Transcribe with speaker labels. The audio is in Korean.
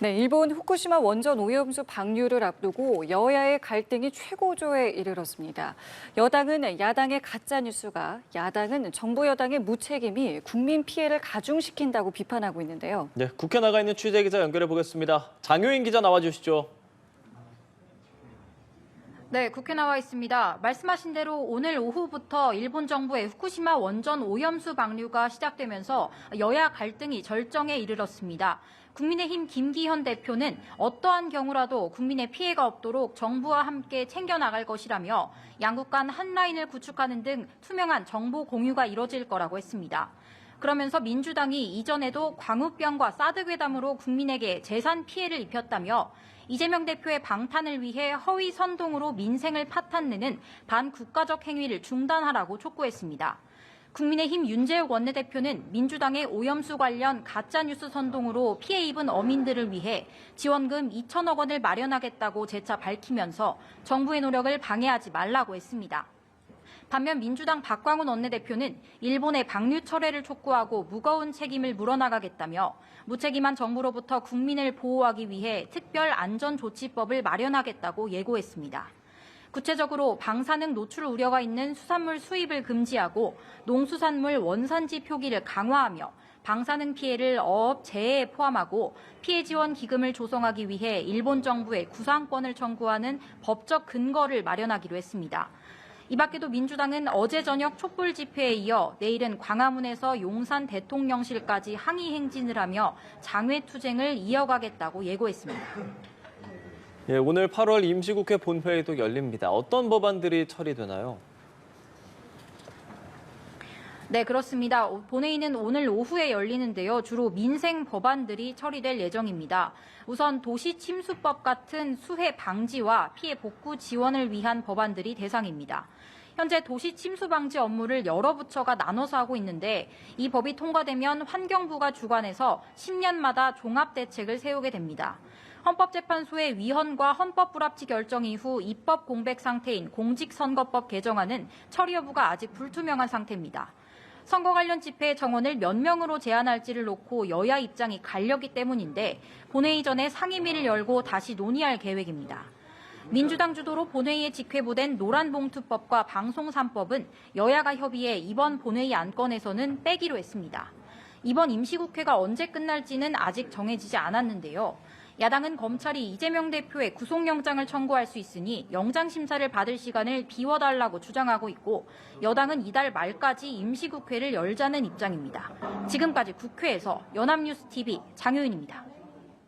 Speaker 1: 네, 일본 후쿠시마 원전 오염수 방류를 앞두고 여야의 갈등이 최고조에 이르렀습니다. 여당은 야당의 가짜뉴스가, 야당은 정부 여당의 무책임이 국민 피해를 가중시킨다고 비판하고 있는데요.
Speaker 2: 네, 국회 나가 있는 취재기자 연결해 보겠습니다. 장효인 기자 나와주시죠.
Speaker 3: 네, 국회 나와 있습니다. 말씀하신 대로 오늘 오후부터 일본 정부의 후쿠시마 원전 오염수 방류가 시작되면서 여야 갈등이 절정에 이르렀습니다. 국민의힘 김기현 대표는 어떠한 경우라도 국민의 피해가 없도록 정부와 함께 챙겨나갈 것이라며 양국 간 한 라인을 구축하는 등 투명한 정보 공유가 이뤄질 거라고 했습니다. 그러면서 민주당이 이전에도 광우병과 사드 괴담으로 국민에게 재산 피해를 입혔다며 이재명 대표의 방탄을 위해 허위 선동으로 민생을 파탄내는 반국가적 행위를 중단하라고 촉구했습니다. 국민의힘 윤재욱 원내대표는 민주당의 오염수 관련 가짜뉴스 선동으로 피해 입은 어민들을 위해 지원금 2천억 원을 마련하겠다고 재차 밝히면서 정부의 노력을 방해하지 말라고 했습니다. 반면 민주당 박광훈 원내대표는 일본의 방류 철회를 촉구하고 무거운 책임을 물어나가겠다며 무책임한 정부로부터 국민을 보호하기 위해 특별안전조치법을 마련하겠다고 예고했습니다. 구체적으로 방사능 노출 우려가 있는 수산물 수입을 금지하고 농수산물 원산지 표기를 강화하며 방사능 피해를 어업 재해에 포함하고 피해 지원 기금을 조성하기 위해 일본 정부에 구상권을 청구하는 법적 근거를 마련하기로 했습니다. 이 밖에도 민주당은 어제 저녁 촛불 집회에 이어 내일은 광화문에서 용산 대통령실까지 항의 행진을 하며 장외투쟁을 이어가겠다고 예고했습니다.
Speaker 2: 예, 오늘 8월 임시국회 본회의도 열립니다. 어떤 법안들이 처리되나요?
Speaker 3: 네, 그렇습니다. 본회의는 오늘 오후에 열리는데요. 주로 민생 법안들이 처리될 예정입니다. 우선 도시침수법 같은 수해 방지와 피해 복구 지원을 위한 법안들이 대상입니다. 현재 도시침수 방지 업무를 여러 부처가 나눠서 하고 있는데 이 법이 통과되면 환경부가 주관해서 10년마다 종합대책을 세우게 됩니다. 헌법재판소의 위헌과 헌법불합치 결정 이후 입법 공백 상태인 공직선거법 개정안은 처리 여부가 아직 불투명한 상태입니다. 선거 관련 집회 정원을 몇 명으로 제한할지를 놓고 여야 입장이 갈렸기 때문인데 본회의 전에 상임위를 열고 다시 논의할 계획입니다. 민주당 주도로 본회의에 직회부된 노란봉투법과 방송 3법은 여야가 협의해 이번 본회의 안건에서는 빼기로 했습니다. 이번 임시국회가 언제 끝날지는 아직 정해지지 않았는데요. 야당은 검찰이 이재명 대표의 구속영장을 청구할 수 있으니 영장심사를 받을 시간을 비워달라고 주장하고 있고 여당은 이달 말까지 임시국회를 열자는 입장입니다. 지금까지 국회에서 연합뉴스TV 장효인입니다.